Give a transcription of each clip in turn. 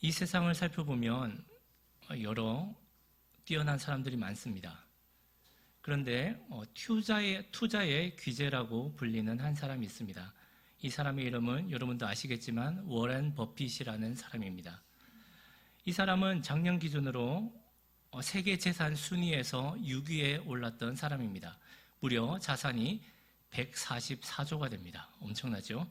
이 세상을 살펴보면 여러 뛰어난 사람들이 많습니다. 그런데 투자의 귀재라고 불리는 한 사람이 있습니다. 이 사람의 이름은 여러분도 아시겠지만 워렌 버핏이라는 사람입니다. 이 사람은 작년 기준으로 세계 재산 순위에서 6위에 올랐던 사람입니다. 무려 자산이 144조가 됩니다. 엄청나죠?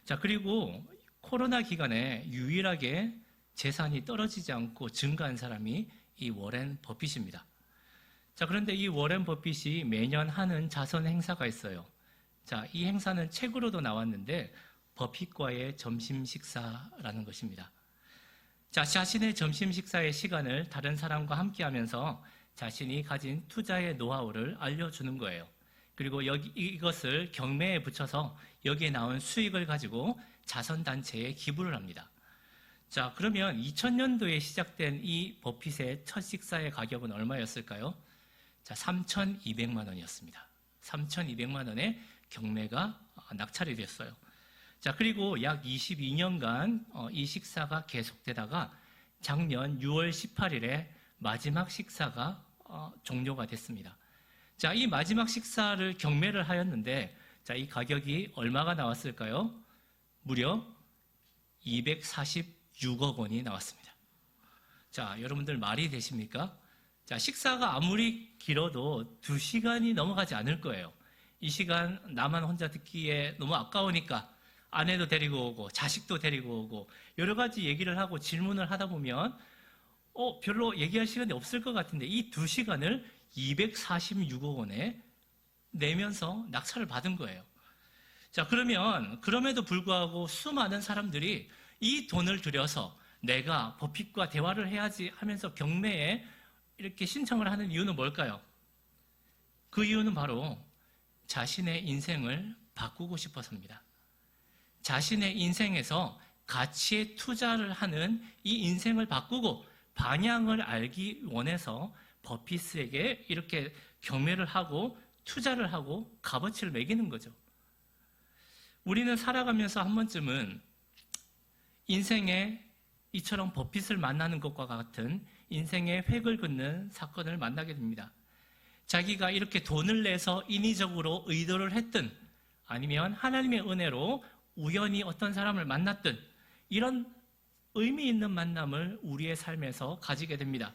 자, 그리고 코로나 기간에 유일하게 재산이 떨어지지 않고 증가한 사람이 이 워렌 버핏입니다. 자, 그런데 이 워렌 버핏이 매년 하는 자선 행사가 있어요. 자, 이 행사는 책으로도 나왔는데 버핏과의 점심 식사라는 것입니다. 자, 자신의 점심 식사의 시간을 다른 사람과 함께 하면서 자신이 가진 투자의 노하우를 알려주는 거예요. 그리고 이것을 경매에 붙여서 여기에 나온 수익을 가지고 자선단체에 기부를 합니다. 자, 그러면 2000년도에 시작된 이 버핏의 첫 식사의 가격은 얼마였을까요? 자, 3,200만 원이었습니다. 3,200만 원의 경매가 낙찰이 됐어요. 자, 그리고 약 22년간 이 식사가 계속되다가 작년 6월 18일에 마지막 식사가 종료가 됐습니다. 자, 이 마지막 식사를 경매를 하였는데, 자, 이 가격이 얼마가 나왔을까요? 무려 246억 원이 나왔습니다. 자, 여러분들 말이 되십니까? 자, 식사가 아무리 길어도 2시간이 넘어가지 않을 거예요. 이 시간 나만 혼자 듣기에 너무 아까우니까 아내도 데리고 오고 자식도 데리고 오고 여러 가지 얘기를 하고 질문을 하다 보면 별로 얘기할 시간이 없을 것 같은데 이 2시간을 246억 원에 내면서 낙찰을 받은 거예요. 자, 그러면 그럼에도 불구하고 수많은 사람들이 이 돈을 들여서 내가 버핏과 대화를 해야지 하면서 경매에 이렇게 신청을 하는 이유는 뭘까요? 그 이유는 바로 자신의 인생을 바꾸고 싶어서입니다. 자신의 인생에서 가치에 투자를 하는 이 인생을 바꾸고 방향을 알기 원해서 버핏에게 이렇게 경매를 하고 투자를 하고 값어치를 매기는 거죠. 우리는 살아가면서 한 번쯤은 인생에 이처럼 버핏을 만나는 것과 같은 인생의 획을 긋는 사건을 만나게 됩니다. 자기가 이렇게 돈을 내서 인위적으로 의도를 했든 아니면 하나님의 은혜로 우연히 어떤 사람을 만났든 이런 의미 있는 만남을 우리의 삶에서 가지게 됩니다.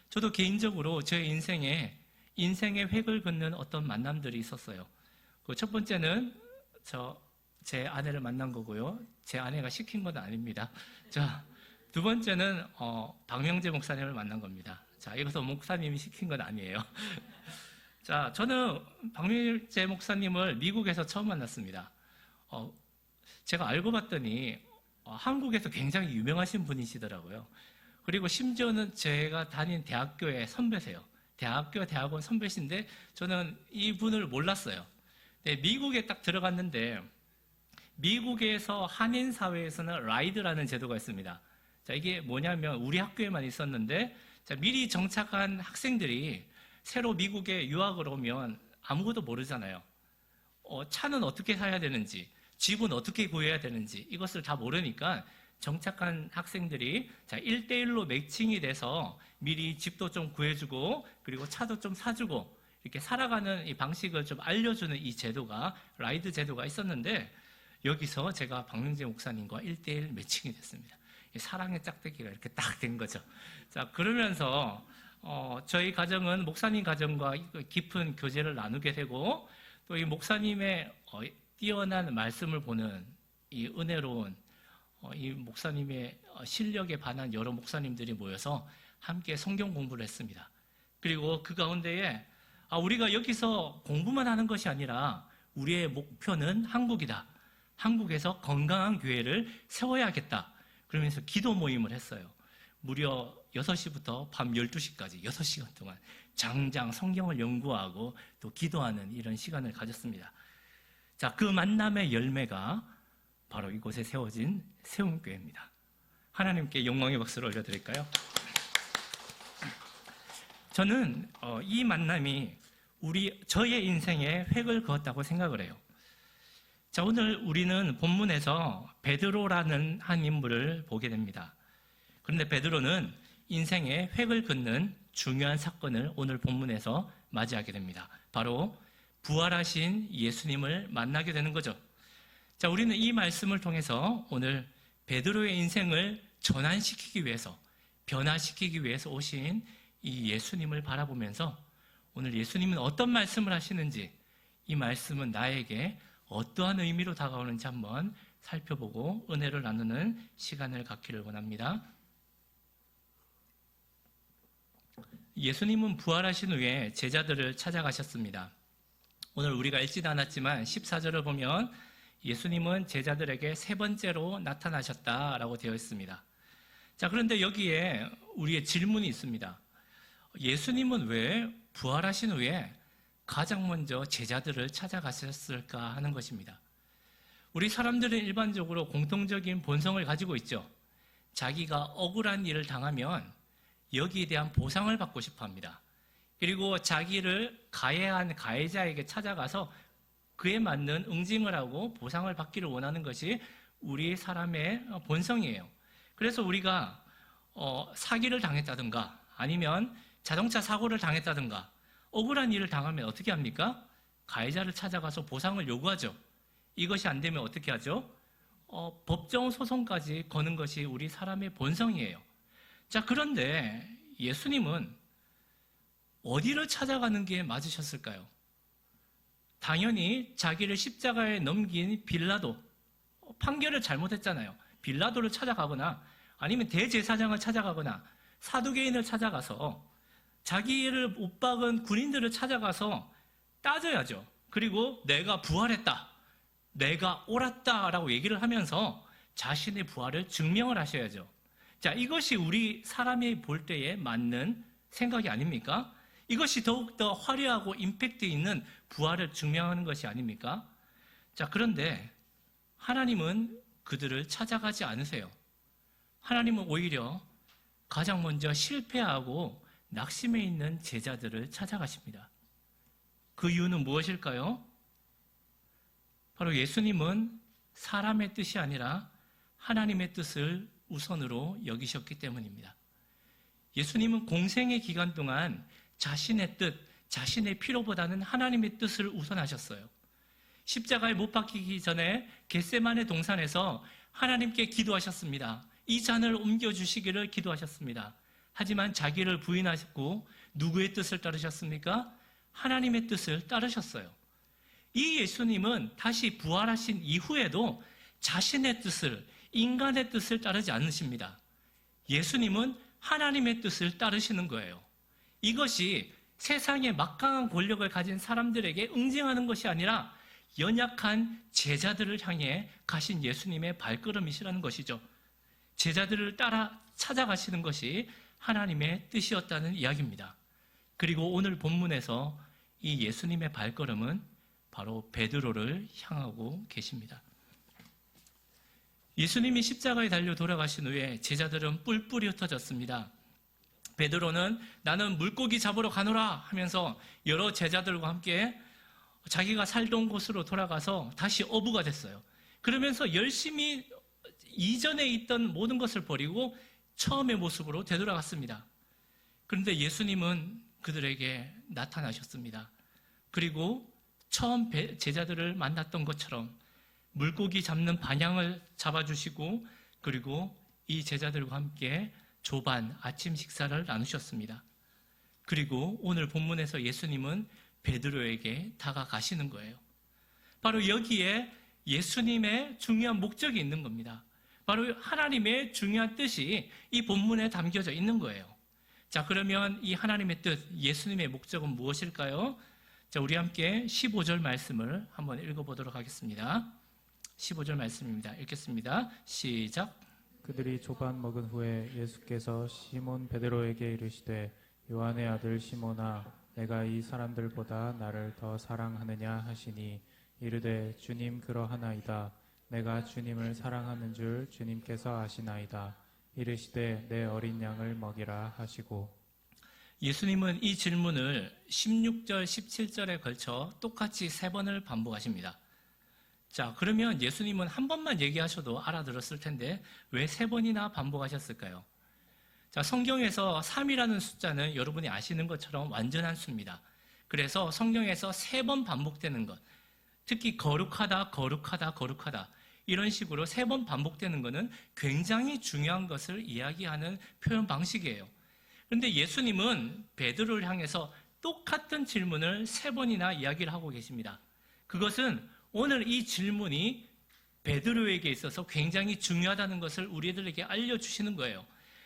저도 개인적으로 제 인생의 획을 긋는 어떤 만남들이 있었어요. 그 첫 번째는 제 아내를 만난 거고요. 제 아내가 시킨 건 아닙니다. 자, 두 번째는 박명재 목사님을 만난 겁니다. 자, 이것도 목사님이 시킨 건 아니에요. 자, 저는 박명재 목사님을 미국에서 처음 만났습니다. 제가 알고 봤더니 한국에서 굉장히 유명하신 분이시더라고요. 그리고 심지어는 제가 다닌 대학교의 선배세요. 대학원 선배신데 저는 이분을 몰랐어요. 네, 미국에 딱 들어갔는데 미국에서 한인 사회에서는 라이드라는 제도가 있습니다. 자, 이게 뭐냐면 우리 학교에만 있었는데 자, 미리 정착한 학생들이 새로 미국에 유학을 오면 아무것도 모르잖아요. 차는 어떻게 사야 되는지, 집은 어떻게 구해야 되는지 이것을 다 모르니까 정착한 학생들이 자, 1대1로 매칭이 돼서 미리 집도 좀 구해주고 그리고 차도 좀 사주고 이렇게 살아가는 이 방식을 좀 알려주는 이 제도가 라이드 제도가 있었는데 여기서 제가 박명재 목사님과 1대1 매칭이 됐습니다. 사랑의 짝대기가 이렇게 딱 된 거죠. 자, 그러면서 저희 가정은 목사님 가정과 깊은 교제를 나누게 되고 또 이 목사님의 뛰어난 말씀을 보는 이 은혜로운 이 목사님의 실력에 반한 여러 목사님들이 모여서 함께 성경 공부를 했습니다. 그리고 그 가운데에 우리가 여기서 공부만 하는 것이 아니라 우리의 목표는 한국이다. 한국에서 건강한 교회를 세워야겠다. 그러면서 기도 모임을 했어요. 무려 6시부터 밤 12시까지 6시간 동안 장장 성경을 연구하고 또 기도하는 이런 시간을 가졌습니다. 자, 그 만남의 열매가 바로 이곳에 세워진 세움교회입니다. 하나님께 영광의 박수를 올려드릴까요? 저는 이 만남이 저의 인생에 획을 그었다고 생각을 해요. 자, 오늘 우리는 본문에서 베드로라는 한 인물을 보게 됩니다. 그런데 베드로는 인생의 획을 긋는 중요한 사건을 오늘 본문에서 맞이하게 됩니다. 바로 부활하신 예수님을 만나게 되는 거죠. 자, 우리는 이 말씀을 통해서 오늘 베드로의 인생을 전환시키기 위해서, 변화시키기 위해서 오신 이 예수님을 바라보면서 오늘 예수님은 어떤 말씀을 하시는지, 이 말씀은 나에게 어떠한 의미로 다가오는지 한번 살펴보고 은혜를 나누는 시간을 갖기를 원합니다. 예수님은 부활하신 후에 제자들을 찾아가셨습니다. 오늘 우리가 읽지도 않았지만 14절을 보면 예수님은 제자들에게 세 번째로 나타나셨다라고 되어 있습니다. 자, 그런데 여기에 우리의 질문이 있습니다. 예수님은 왜 부활하신 후에 가장 먼저 제자들을 찾아가셨을까 하는 것입니다. 우리 사람들은 일반적으로 공통적인 본성을 가지고 있죠. 자기가 억울한 일을 당하면 여기에 대한 보상을 받고 싶어 합니다. 그리고 자기를 가해한 가해자에게 찾아가서 그에 맞는 응징을 하고 보상을 받기를 원하는 것이 우리 사람의 본성이에요. 그래서 우리가 사기를 당했다든가 아니면 자동차 사고를 당했다든가 억울한 일을 당하면 어떻게 합니까? 가해자를 찾아가서 보상을 요구하죠. 이것이 안 되면 어떻게 하죠? 법정 소송까지 거는 것이 우리 사람의 본성이에요. 자, 그런데 예수님은 어디를 찾아가는 게 맞으셨을까요? 당연히 자기를 십자가에 넘긴 빌라도, 판결을 잘못했잖아요. 빌라도를 찾아가거나 아니면 대제사장을 찾아가거나 사두개인을 찾아가서 자기를 못 박은 군인들을 찾아가서 따져야죠. 그리고 내가 부활했다, 내가 옳았다라고 얘기를 하면서 자신의 부활을 증명을 하셔야죠. 자, 이것이 우리 사람이 볼 때에 맞는 생각이 아닙니까? 이것이 더욱더 화려하고 임팩트 있는 부활을 증명하는 것이 아닙니까? 자, 그런데 하나님은 그들을 찾아가지 않으세요. 하나님은 오히려 가장 먼저 실패하고 낙심해 있는 제자들을 찾아가십니다. 그 이유는 무엇일까요? 바로 예수님은 사람의 뜻이 아니라 하나님의 뜻을 우선으로 여기셨기 때문입니다. 예수님은 공생의 기간 동안 자신의 뜻, 자신의 필요보다는 하나님의 뜻을 우선하셨어요. 십자가에 못 박히기 전에 겟세마네 동산에서 하나님께 기도하셨습니다. 이 잔을 옮겨주시기를 기도하셨습니다. 하지만 자기를 부인하셨고 누구의 뜻을 따르셨습니까? 하나님의 뜻을 따르셨어요. 이 예수님은 다시 부활하신 이후에도 자신의 뜻을, 인간의 뜻을 따르지 않으십니다. 예수님은 하나님의 뜻을 따르시는 거예요. 이것이 세상의 막강한 권력을 가진 사람들에게 응징하는 것이 아니라 연약한 제자들을 향해 가신 예수님의 발걸음이시라는 것이죠. 제자들을 따라 찾아가시는 것이 하나님의 뜻이었다는 이야기입니다. 그리고 오늘 본문에서 이 예수님의 발걸음은 바로 베드로를 향하고 계십니다. 예수님이 십자가에 달려 돌아가신 후에 제자들은 뿔뿔이 흩어졌습니다. 베드로는 나는 물고기 잡으러 가노라 하면서 여러 제자들과 함께 자기가 살던 곳으로 돌아가서 다시 어부가 됐어요. 그러면서 열심히 이전에 있던 모든 것을 버리고 처음의 모습으로 되돌아갔습니다. 그런데 예수님은 그들에게 나타나셨습니다. 그리고 처음 제자들을 만났던 것처럼 물고기 잡는 방향을 잡아주시고 그리고 이 제자들과 함께 조반 아침 식사를 나누셨습니다. 그리고 오늘 본문에서 예수님은 베드로에게 다가가시는 거예요. 바로 여기에 예수님의 중요한 목적이 있는 겁니다. 바로 하나님의 중요한 뜻이 이 본문에 담겨져 있는 거예요. 자, 그러면 이 하나님의 뜻, 예수님의 목적은 무엇일까요? 자, 우리 함께 15절 말씀을 한번 읽어보도록 하겠습니다. 15절 말씀입니다. 읽겠습니다. 시작. 그들이 조반 먹은 후에 예수께서 시몬 베드로에게 이르시되 요한의 아들 시몬아 내가 이 사람들보다 나를 더 사랑하느냐 하시니 이르되 주님 그러하나이다. 내가 주님을 사랑하는 줄 주님께서 아시나이다. 이르시되 내 어린 양을 먹이라 하시고. 예수님은 이 질문을 16절, 17절에 걸쳐 똑같이 3번을 반복하십니다. 자, 그러면 예수님은 한 번만 얘기하셔도 알아들었을 텐데 왜 3번이나 반복하셨을까요? 자, 성경에서 3이라는 숫자는 여러분이 아시는 것처럼 완전한 수입니다. 그래서 성경에서 3번 반복되는 것, 특히 거룩하다, 거룩하다, 거룩하다 이런 식으로 3번 반복되는 것은 굉장히 중요한 것을 이야기하는 표현 방식이에요. 그런데 예수님은 베드로를 향해서 똑같은 질문을 3번이나 이야기를 하고 계십니다. 그것은 오늘 이 질문이 베드로에게 있어서 굉장히 중요하다는 것을 우리들에게 알려주시는 거예요.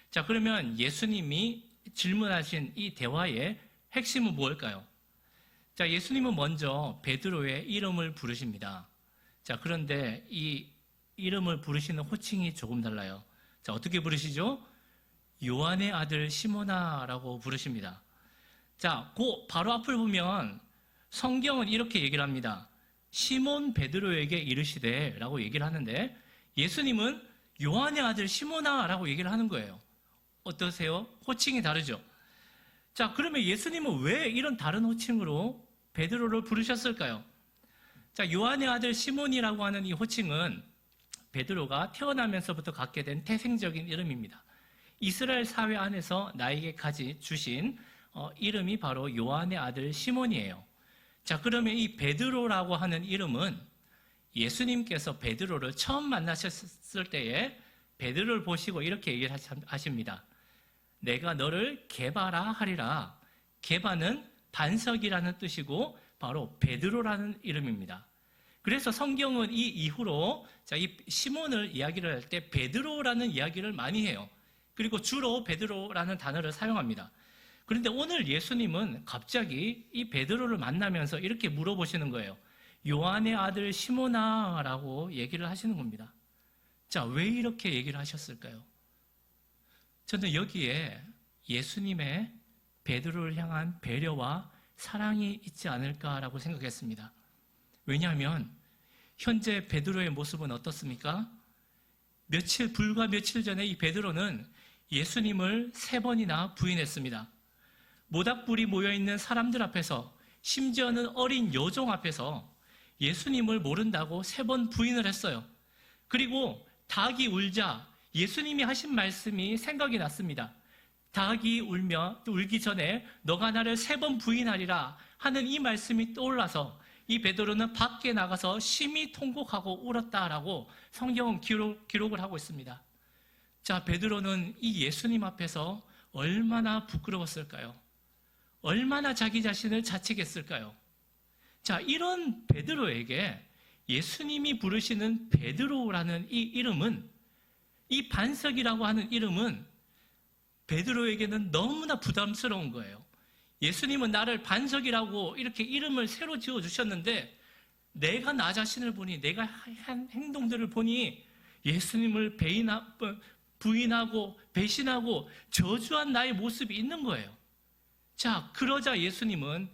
자, 그러면 예수님이 질문하신 이 대화의 핵심은 무엇일까요? 자, 예수님은 먼저 베드로의 이름을 부르십니다. 자, 그런데 이 이름을 부르시는 호칭이 조금 달라요. 자, 어떻게 부르시죠? 요한의 아들 시몬아라고 부르십니다. 자, 그 바로 앞을 보면 성경은 이렇게 얘기를 합니다. 시몬 베드로에게 이르시되 라고 얘기를 하는데 예수님은 요한의 아들 시몬아라고 얘기를 하는 거예요. 어떠세요? 호칭이 다르죠? 자, 그러면 예수님은 왜 이런 다른 호칭으로 베드로를 부르셨을까요? 자, 요한의 아들 시몬이라고 하는 이 호칭은 베드로가 태어나면서부터 갖게 된 태생적인 이름입니다. 이스라엘 사회 안에서 나에게 주신 이름이 바로 요한의 아들 시몬이에요. 자, 그러면 이 베드로라고 하는 이름은 예수님께서 베드로를 처음 만나셨을 때에 베드로를 보시고 이렇게 얘기를 하십니다. 내가 너를 게바라 하리라. 게바는 반석이라는 뜻이고 바로 베드로라는 이름입니다. 그래서 성경은 이 이후로 이 시몬을 이야기를 할 때 베드로라는 이야기를 많이 해요. 그리고 주로 베드로라는 단어를 사용합니다. 그런데 오늘 예수님은 갑자기 이 베드로를 만나면서 이렇게 물어보시는 거예요. 요한의 아들 시몬아라고 얘기를 하시는 겁니다. 자, 왜 이렇게 얘기를 하셨을까요? 저는 여기에 예수님의 베드로를 향한 배려와 사랑이 있지 않을까라고 생각했습니다. 왜냐하면 현재 베드로의 모습은 어떻습니까? 불과 며칠 전에 이 베드로는 예수님을 3번이나 부인했습니다. 모닥불이 모여있는 사람들 앞에서, 심지어는 어린 여종 앞에서 예수님을 모른다고 3번 부인을 했어요. 그리고 닭이 울자 예수님이 하신 말씀이 생각이 났습니다. 닭이 울기 전에 너가 나를 3번 부인하리라 하는 이 말씀이 떠올라서 이 베드로는 밖에 나가서 심히 통곡하고 울었다라고 성경은 기록을 하고 있습니다. 자, 베드로는 이 예수님 앞에서 얼마나 부끄러웠을까요? 얼마나 자기 자신을 자책했을까요? 자, 이런 베드로에게 예수님이 부르시는 베드로라는 이 이름은, 이 반석이라고 하는 이름은 베드로에게는 너무나 부담스러운 거예요. 예수님은 나를 반석이라고 이렇게 이름을 새로 지어주셨는데 내가 나 자신을 보니, 내가 한 행동들을 보니 예수님을 부인하고 배신하고 저주한 나의 모습이 있는 거예요. 자, 그러자 예수님은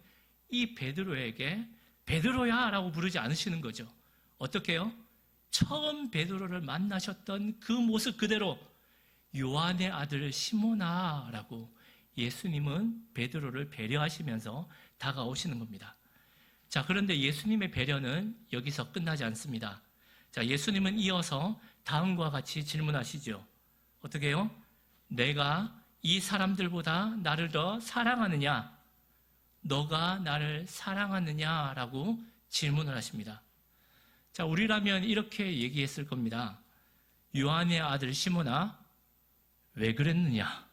이 베드로에게 베드로야 라고 부르지 않으시는 거죠. 어떻게 해요? 처음 베드로를 만나셨던 그 모습 그대로 요한의 아들 시몬아 라고 예수님은 베드로를 배려하시면서 다가오시는 겁니다. 자, 그런데 예수님의 배려는 여기서 끝나지 않습니다. 자, 예수님은 이어서 다음과 같이 질문하시죠. 어떻게 해요? 내가 이 사람들보다 나를 더 사랑하느냐? 너가 나를 사랑하느냐? 라고 질문을 하십니다. 자, 우리라면 이렇게 얘기했을 겁니다. 요한의 아들 시몬아, 왜 그랬느냐?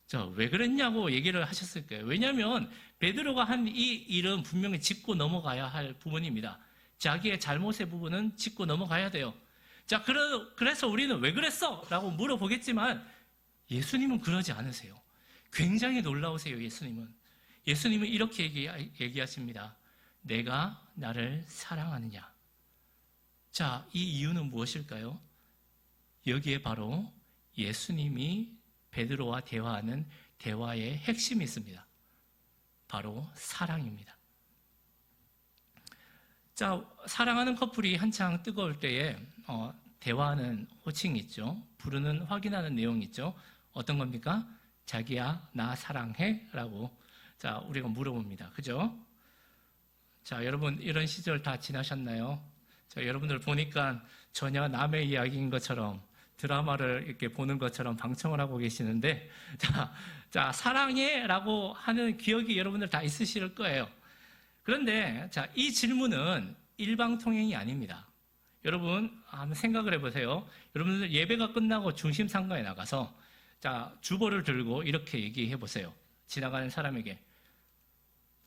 자, 왜 그랬냐고 얘기를 하셨을 거예요. 왜냐하면 베드로가 한 이 일은 분명히 짚고 넘어가야 할 부분입니다. 자기의 잘못의 부분은 짚고 넘어가야 돼요. 자, 그래서 우리는 왜 그랬어? 라고 물어보겠지만 예수님은 그러지 않으세요. 굉장히 놀라우세요, 예수님은. 예수님은 이렇게 얘기하십니다. 내가 나를 사랑하느냐? 자, 이 이유는 무엇일까요? 여기에 바로 예수님이 베드로와 대화하는 대화의 핵심이 있습니다. 바로 사랑입니다. 자, 사랑하는 커플이 한창 뜨거울 때에 대화하는 호칭이 있죠. 부르는 확인하는 내용이 있죠. 어떤 겁니까? 자기야, 나 사랑해? 라고 자, 우리가 물어봅니다. 그죠? 자, 여러분 이런 시절 다 지나셨나요? 자, 여러분들 보니까 전혀 남의 이야기인 것처럼 드라마를 이렇게 보는 것처럼 방청을 하고 계시는데, 자, 사랑해라고 하는 기억이 여러분들 다 있으실 거예요. 그런데, 자, 이 질문은 일방통행이 아닙니다. 여러분, 한번 생각을 해보세요. 여러분들 예배가 끝나고 중심상가에 나가서, 자, 주보를 들고 이렇게 얘기해 보세요. 지나가는 사람에게,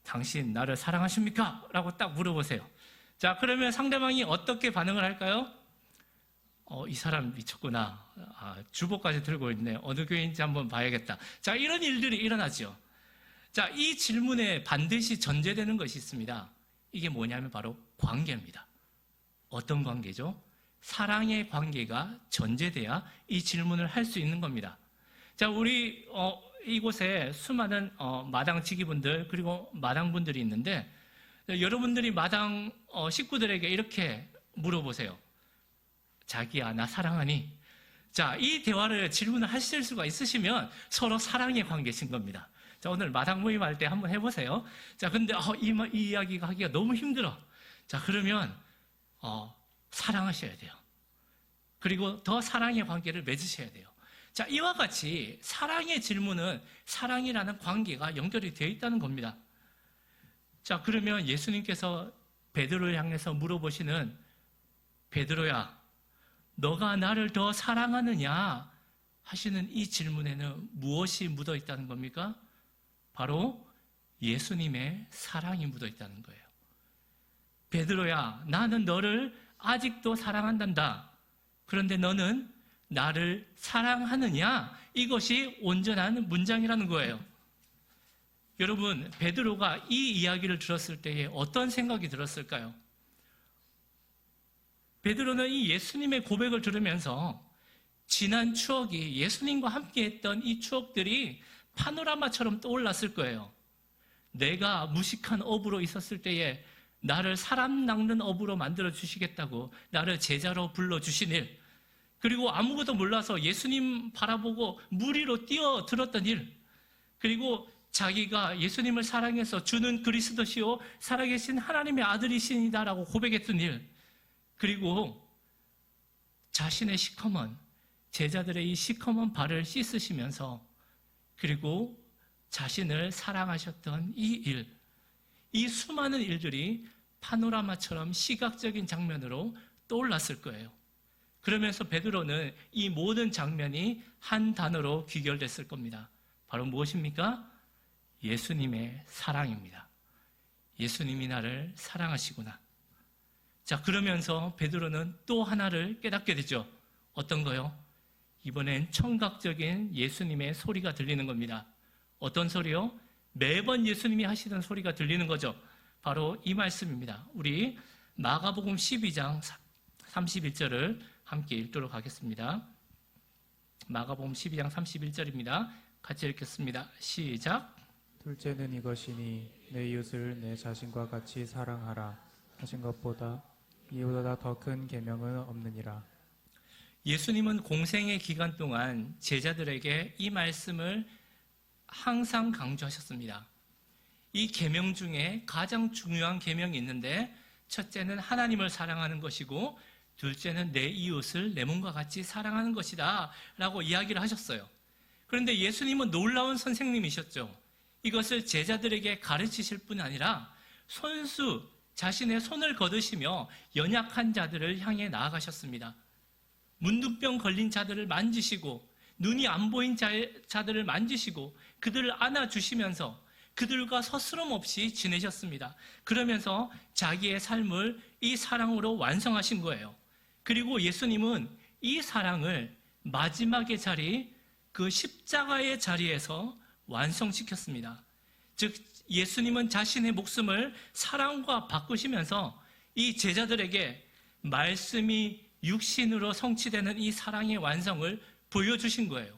당신 나를 사랑하십니까? 라고 딱 물어보세요. 자, 그러면 상대방이 어떻게 반응을 할까요? 이 사람 미쳤구나. 주보까지 들고 있네. 어느 교회인지 한번 봐야겠다. 자, 이런 일들이 일어나죠. 자, 이 질문에 반드시 전제되는 것이 있습니다. 이게 뭐냐면 바로 관계입니다. 어떤 관계죠? 사랑의 관계가 전제돼야 이 질문을 할 수 있는 겁니다. 자, 우리 이곳에 수많은 마당 지기분들 그리고 마당분들이 있는데, 여러분들이 마당 식구들에게 이렇게 물어보세요. 자기야, 나 사랑하니? 자, 이 대화를 질문을 하실 수가 있으시면 서로 사랑의 관계신 겁니다. 자, 오늘 마당 모임할 때 한번 해보세요. 자, 근데 이 이야기가 하기가 너무 힘들어. 자, 그러면 사랑하셔야 돼요. 그리고 더 사랑의 관계를 맺으셔야 돼요. 자, 이와 같이 사랑의 질문은 사랑이라는 관계가 연결이 되어 있다는 겁니다. 자, 그러면 예수님께서 베드로를 향해서 물어보시는, 베드로야, 너가 나를 더 사랑하느냐 하시는 이 질문에는 무엇이 묻어 있다는 겁니까? 바로 예수님의 사랑이 묻어 있다는 거예요. 베드로야, 나는 너를 아직도 사랑한단다. 그런데 너는 나를 사랑하느냐? 이것이 온전한 문장이라는 거예요. 여러분, 베드로가 이 이야기를 들었을 때에 어떤 생각이 들었을까요? 베드로는 이 예수님의 고백을 들으면서 지난 추억이, 예수님과 함께 했던 이 추억들이 파노라마처럼 떠올랐을 거예요. 내가 무식한 어부로 있었을 때에 나를 사람 낚는 어부로 만들어 주시겠다고 나를 제자로 불러주신 일, 그리고 아무것도 몰라서 예수님 바라보고 물 위로 뛰어들었던 일, 그리고 자기가 예수님을 사랑해서 주는 그리스도시요 살아계신 하나님의 아들이시니다라고 고백했던 일, 그리고 자신의 시커먼, 제자들의 이 시커먼 발을 씻으시면서, 그리고 자신을 사랑하셨던 이 일, 이 수많은 일들이 파노라마처럼 시각적인 장면으로 떠올랐을 거예요. 그러면서 베드로는 이 모든 장면이 한 단어로 귀결됐을 겁니다. 바로 무엇입니까? 예수님의 사랑입니다. 예수님이 나를 사랑하시구나. 자, 그러면서 베드로는 또 하나를 깨닫게 되죠. 어떤 거요? 이번엔 청각적인 예수님의 소리가 들리는 겁니다. 어떤 소리요? 매번 예수님이 하시던 소리가 들리는 거죠. 바로 이 말씀입니다. 우리 마가복음 12장 31절을 함께 읽도록 하겠습니다. 마가복음 12장 31절입니다. 같이 읽겠습니다. 시작. 둘째는 이것이니 내 이웃을 내 자신과 같이 사랑하라 하신 것보다 이보다 더 큰 계명은 없느니라. 예수님은 공생의 기간 동안 제자들에게 이 말씀을 항상 강조하셨습니다. 이 계명 중에 가장 중요한 계명이 있는데, 첫째는 하나님을 사랑하는 것이고 둘째는 내 이웃을 내 몸과 같이 사랑하는 것이다 라고 이야기를 하셨어요. 그런데 예수님은 놀라운 선생님이셨죠. 이것을 제자들에게 가르치실 뿐 아니라 손수 자신의 손을 거두시며 연약한 자들을 향해 나아가셨습니다. 문둥병 걸린 자들을 만지시고 눈이 안 보인 자들을 만지시고 그들을 안아주시면서 그들과 서스럼 없이 지내셨습니다. 그러면서 자기의 삶을 이 사랑으로 완성하신 거예요. 그리고 예수님은 이 사랑을 마지막의 자리, 그 십자가의 자리에서 완성시켰습니다. 즉 예수님은 자신의 목숨을 사랑과 바꾸시면서 이 제자들에게 말씀이 육신으로 성취되는 이 사랑의 완성을 보여주신 거예요.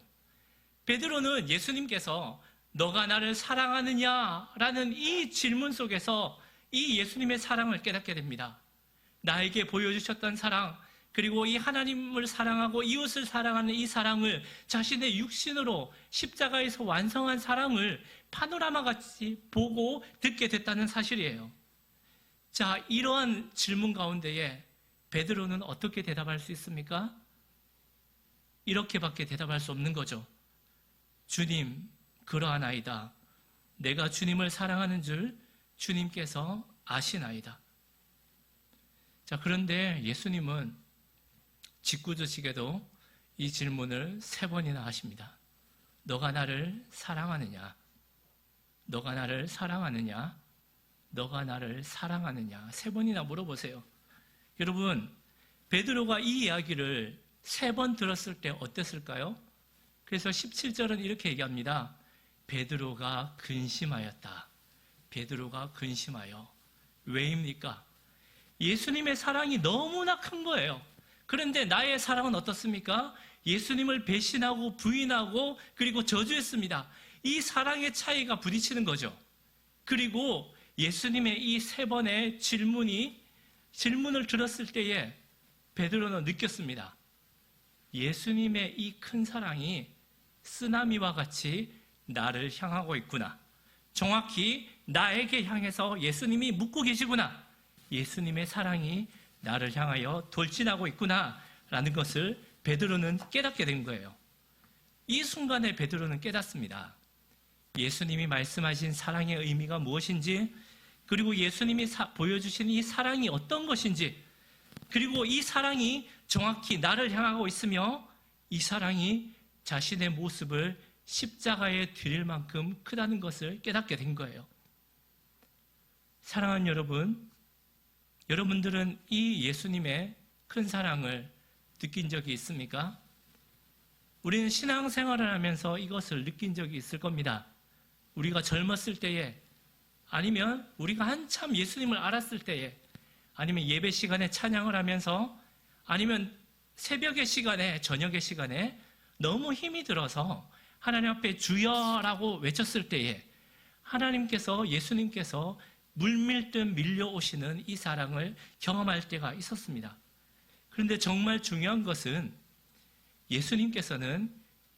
베드로는 예수님께서 너가 나를 사랑하느냐라는 이 질문 속에서 이 예수님의 사랑을 깨닫게 됩니다. 나에게 보여주셨던 사랑, 그리고 이 하나님을 사랑하고 이웃을 사랑하는 이 사랑을 자신의 육신으로 십자가에서 완성한 사랑을 파노라마같이 보고 듣게 됐다는 사실이에요. 자, 이러한 질문 가운데에 베드로는 어떻게 대답할 수 있습니까? 이렇게밖에 대답할 수 없는 거죠. 주님, 그러하나이다. 내가 주님을 사랑하는 줄 주님께서 아시나이다. 자, 그런데 예수님은 짓궂으시게도 이 질문을 3번이나 하십니다. 너가 나를 사랑하느냐? 너가 나를 사랑하느냐? 너가 나를 사랑하느냐? 3번이나 물어보세요. 여러분, 베드로가 이 이야기를 3번 들었을 때 어땠을까요? 그래서 17절은 이렇게 얘기합니다. 베드로가 근심하였다. 베드로가 근심하여. 왜입니까? 예수님의 사랑이 너무나 큰 거예요. 그런데 나의 사랑은 어떻습니까? 예수님을 배신하고 부인하고 그리고 저주했습니다. 이 사랑의 차이가 부딪히는 거죠. 그리고 예수님의 이 3번의 질문을 들었을 때에 베드로는 느꼈습니다. 예수님의 이 큰 사랑이 쓰나미와 같이 나를 향하고 있구나. 정확히 나에게 향해서 예수님이 묻고 계시구나. 예수님의 사랑이 나를 향하여 돌진하고 있구나 라는 것을 베드로는 깨닫게 된 거예요. 이 순간에 베드로는 깨닫습니다. 예수님이 말씀하신 사랑의 의미가 무엇인지, 그리고 예수님이 보여주신 이 사랑이 어떤 것인지, 그리고 이 사랑이 정확히 나를 향하고 있으며 이 사랑이 자신의 모습을 십자가에 드릴 만큼 크다는 것을 깨닫게 된 거예요. 사랑하는 여러분, 여러분들은 이 예수님의 큰 사랑을 느낀 적이 있습니까? 우리는 신앙생활을 하면서 이것을 느낀 적이 있을 겁니다. 우리가 젊었을 때에, 아니면 우리가 한참 예수님을 알았을 때에, 아니면 예배 시간에 찬양을 하면서, 아니면 새벽의 시간에, 저녁의 시간에 너무 힘이 들어서 하나님 앞에 주여라고 외쳤을 때에 하나님께서, 예수님께서 물밀듯 밀려오시는 이 사랑을 경험할 때가 있었습니다. 그런데 정말 중요한 것은 예수님께서는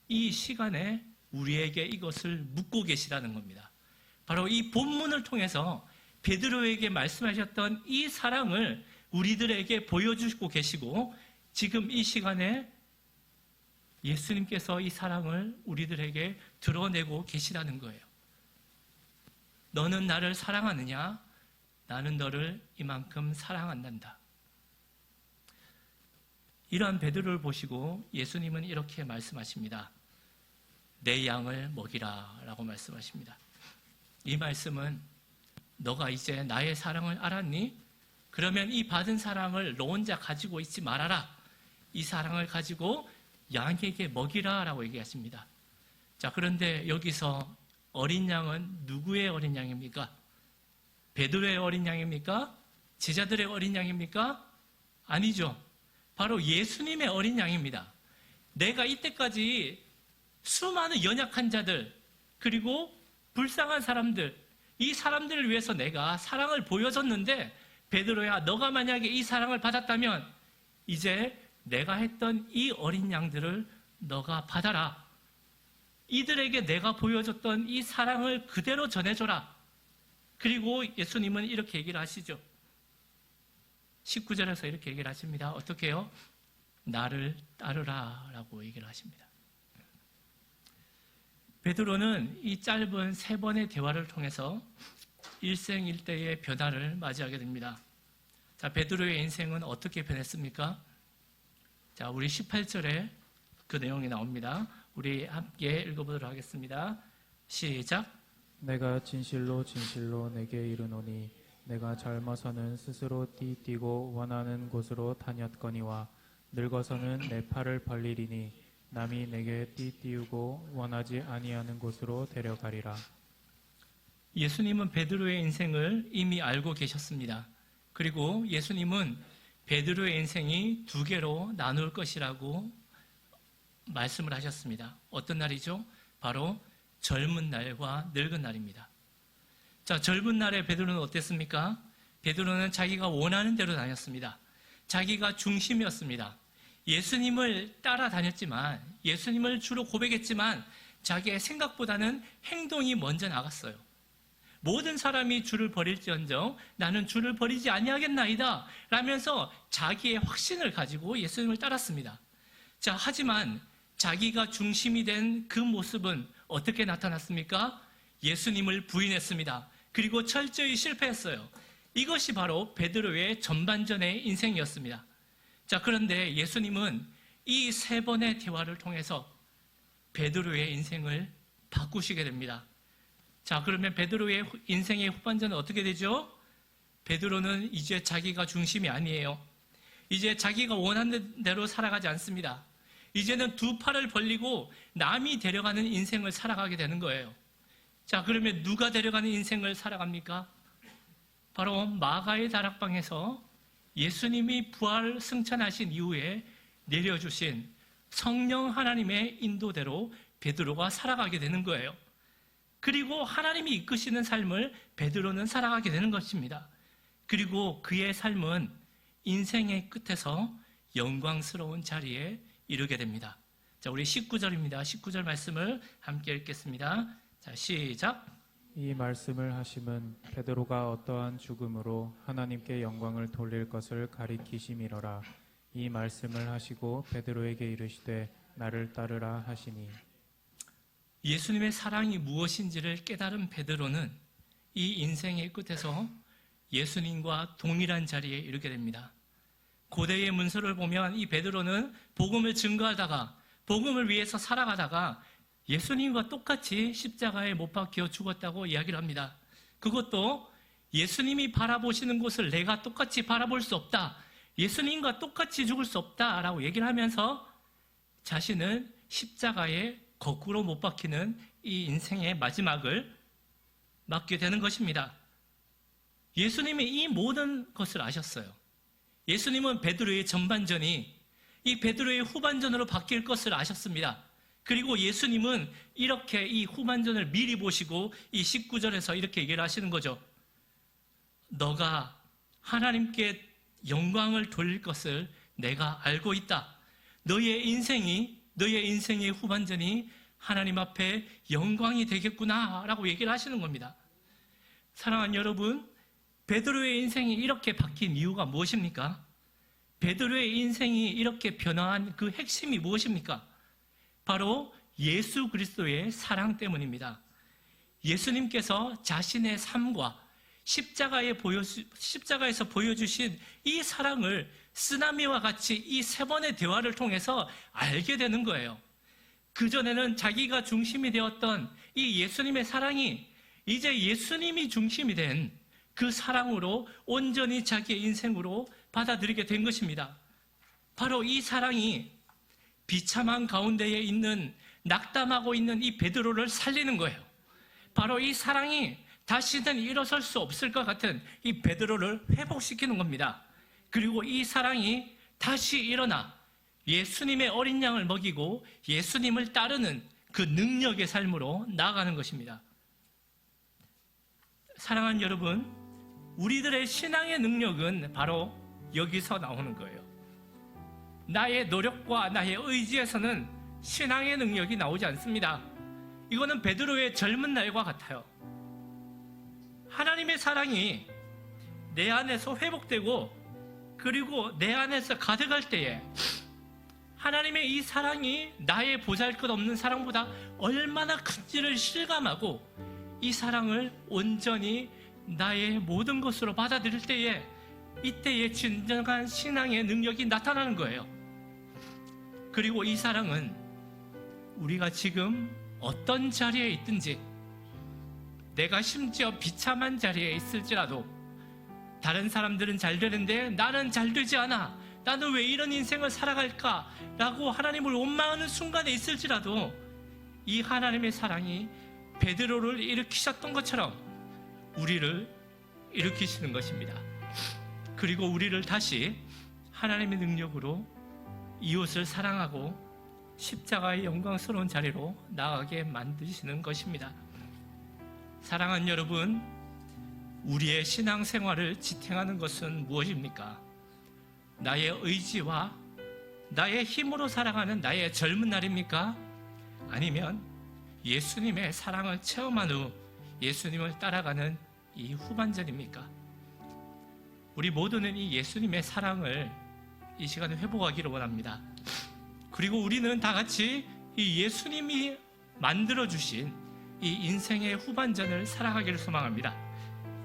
이 시간에 우리에게 이것을 묻고 계시다는 겁니다. 바로 이 본문을 통해서 베드로에게 말씀하셨던 이 사랑을 우리들에게 보여주고 계시고, 지금 이 시간에 예수님께서 이 사랑을 우리들에게 드러내고 계시다는 거예요. 너는 나를 사랑하느냐? 나는 너를 이만큼 사랑한단다. 이러한 베드로를 보시고 예수님은 이렇게 말씀하십니다. 내 양을 먹이라 라고 말씀하십니다. 이 말씀은 너가 이제 나의 사랑을 알았니? 그러면 이 받은 사랑을 너 혼자 가지고 있지 말아라. 이 사랑을 가지고 양에게 먹이라 라고 얘기하십니다. 자, 그런데 여기서 어린 양은 누구의 어린 양입니까? 베드로의 어린 양입니까? 제자들의 어린 양입니까? 아니죠. 바로 예수님의 어린 양입니다. 내가 이때까지 수많은 연약한 자들, 그리고 불쌍한 사람들, 이 사람들을 위해서 내가 사랑을 보여줬는데, 베드로야, 너가 만약에 이 사랑을 받았다면 이제 내가 했던 이 어린 양들을 너가 받아라. 이들에게 내가 보여줬던 이 사랑을 그대로 전해줘라. 그리고 예수님은 이렇게 얘기를 하시죠. 19절에서 이렇게 얘기를 하십니다. 어떻게 해요? 나를 따르라 라고 얘기를 하십니다. 베드로는 이 짧은 3번의 대화를 통해서 일생일대의 변화를 맞이하게 됩니다. 자, 베드로의 인생은 어떻게 변했습니까? 자, 우리 18절에 그 내용이 나옵니다. 우리 함께 읽어보도록 하겠습니다. 시작. 내가 진실로 진실로 내게 이르노니 내가 젊어서는 스스로 띠뛰고 원하는 곳으로 다녔거니와 늙어서는 내 팔을 벌리리니 남이 내게 띠띠우고 원하지 아니하는 곳으로 데려가리라. 예수님은 베드로의 인생을 이미 알고 계셨습니다. 그리고 예수님은 베드로의 인생이 2개로 나눌 것이라고 말씀을 하셨습니다. 어떤 날이죠? 바로 젊은 날과 늙은 날입니다. 자, 젊은 날에 베드로는 어땠습니까? 베드로는 자기가 원하는 대로 다녔습니다. 자기가 중심이었습니다. 예수님을 따라다녔지만, 예수님을 주로 고백했지만 자기의 생각보다는 행동이 먼저 나갔어요. 모든 사람이 주를 버릴지언정 나는 주를 버리지 아니하겠나이다 라면서 자기의 확신을 가지고 예수님을 따랐습니다. 자, 하지만 자기가 중심이 된 그 모습은 어떻게 나타났습니까? 예수님을 부인했습니다. 그리고 철저히 실패했어요. 이것이 바로 베드로의 전반전의 인생이었습니다. 자, 그런데 예수님은 이 세 번의 대화를 통해서 베드로의 인생을 바꾸시게 됩니다. 자, 그러면 베드로의 인생의 후반전은 어떻게 되죠? 베드로는 이제 자기가 중심이 아니에요. 이제 자기가 원하는 대로 살아가지 않습니다. 이제는 두 팔을 벌리고 남이 데려가는 인생을 살아가게 되는 거예요. 자, 그러면 누가 데려가는 인생을 살아갑니까? 바로 마가의 다락방에서 예수님이 부활 승천하신 이후에 내려주신 성령 하나님의 인도대로 베드로가 살아가게 되는 거예요. 그리고 하나님이 이끄시는 삶을 베드로는 살아가게 되는 것입니다. 그리고 그의 삶은 인생의 끝에서 영광스러운 자리에 이르게 됩니다. 자, 우리 19절입니다. 19절 말씀을 함께 읽겠습니다. 자, 시작. 이 말씀을 하심은 베드로가 어떠한 죽음으로 하나님께 영광을 돌릴 것을 가리키심이로라. 이 말씀을 하시고 베드로에게 이르시되 나를 따르라 하시니. 예수님의 사랑이 무엇인지를 깨달은 베드로는 이 인생의 끝에서 예수님과 동일한 자리에 이르게 됩니다. 고대의 문서를 보면 이 베드로는 복음을 증거하다가 복음을 위해서 살아가다가 예수님과 똑같이 십자가에 못 박혀 죽었다고 이야기를 합니다. 그것도 예수님이 바라보시는 곳을 내가 똑같이 바라볼 수 없다. 예수님과 똑같이 죽을 수 없다라고 얘기를 하면서 자신은 십자가에 거꾸로 못 박히는 이 인생의 마지막을 맞게 되는 것입니다. 예수님이 이 모든 것을 아셨어요. 예수님은 베드로의 전반전이 이 베드로의 후반전으로 바뀔 것을 아셨습니다. 그리고 예수님은 이렇게 이 후반전을 미리 보시고 이 19절에서 이렇게 얘기를 하시는 거죠. 너가 하나님께 영광을 돌릴 것을 내가 알고 있다. 너의 인생의 후반전이 하나님 앞에 영광이 되겠구나 라고 얘기를 하시는 겁니다. 사랑하는 여러분, 베드로의 인생이 이렇게 바뀐 이유가 무엇입니까? 베드로의 인생이 이렇게 변화한 그 핵심이 무엇입니까? 바로 예수 그리스도의 사랑 때문입니다. 예수님께서 자신의 삶과 십자가에서 보여주신 이 사랑을 쓰나미와 같이 이 세 번의 대화를 통해서 알게 되는 거예요. 그전에는 자기가 중심이 되었던 이 예수님의 사랑이 이제 예수님이 중심이 된 그 사랑으로 온전히 자기의 인생으로 받아들이게 된 것입니다. 바로 이 사랑이 비참한 가운데에 있는 낙담하고 있는 이 베드로를 살리는 거예요. 바로 이 사랑이 다시는 일어설 수 없을 것 같은 이 베드로를 회복시키는 겁니다. 그리고 이 사랑이 다시 일어나 예수님의 어린 양을 먹이고 예수님을 따르는 그 능력의 삶으로 나아가는 것입니다. 사랑하는 여러분, 우리들의 신앙의 능력은 바로 여기서 나오는 거예요. 나의 노력과 나의 의지에서는 신앙의 능력이 나오지 않습니다. 이거는 베드로의 젊은 날과 같아요. 하나님의 사랑이 내 안에서 회복되고 그리고 내 안에서 가득할 때에 하나님의 이 사랑이 나의 보잘것없는 사랑보다 얼마나 큰지를 실감하고 이 사랑을 온전히 나의 모든 것으로 받아들일 때에 이때의 진정한 신앙의 능력이 나타나는 거예요. 그리고 이 사랑은 우리가 지금 어떤 자리에 있든지, 내가 심지어 비참한 자리에 있을지라도, 다른 사람들은 잘 되는데 나는 잘 되지 않아, 나는 왜 이런 인생을 살아갈까 라고 하나님을 원망하는 순간에 있을지라도 이 하나님의 사랑이 베드로를 일으키셨던 것처럼 우리를 일으키시는 것입니다. 그리고 우리를 다시 하나님의 능력으로 이웃을 사랑하고 십자가의 영광스러운 자리로 나아가게 만드시는 것입니다. 사랑하는 여러분, 우리의 신앙생활을 지탱하는 것은 무엇입니까? 나의 의지와 나의 힘으로 살아가는 나의 젊은 날입니까? 아니면 예수님의 사랑을 체험한 후 예수님을 따라가는 이 후반전입니까? 우리 모두는 이 예수님의 사랑을 이 시간에 회복하기를 원합니다. 그리고 우리는 다 같이 이 예수님이 만들어주신 이 인생의 후반전을 살아가기를 소망합니다.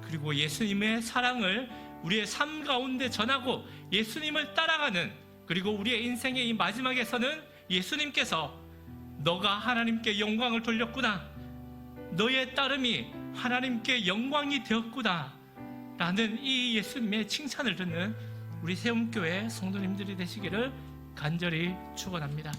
그리고 예수님의 사랑을 우리의 삶 가운데 전하고 예수님을 따라가는, 그리고 우리의 인생의 이 마지막에서는 예수님께서 너가 하나님께 영광을 돌렸구나, 너의 따름이 하나님께 영광이 되었구나 라는 이 예수님의 칭찬을 듣는 우리 세움교회 성도님들이 되시기를 간절히 축원합니다.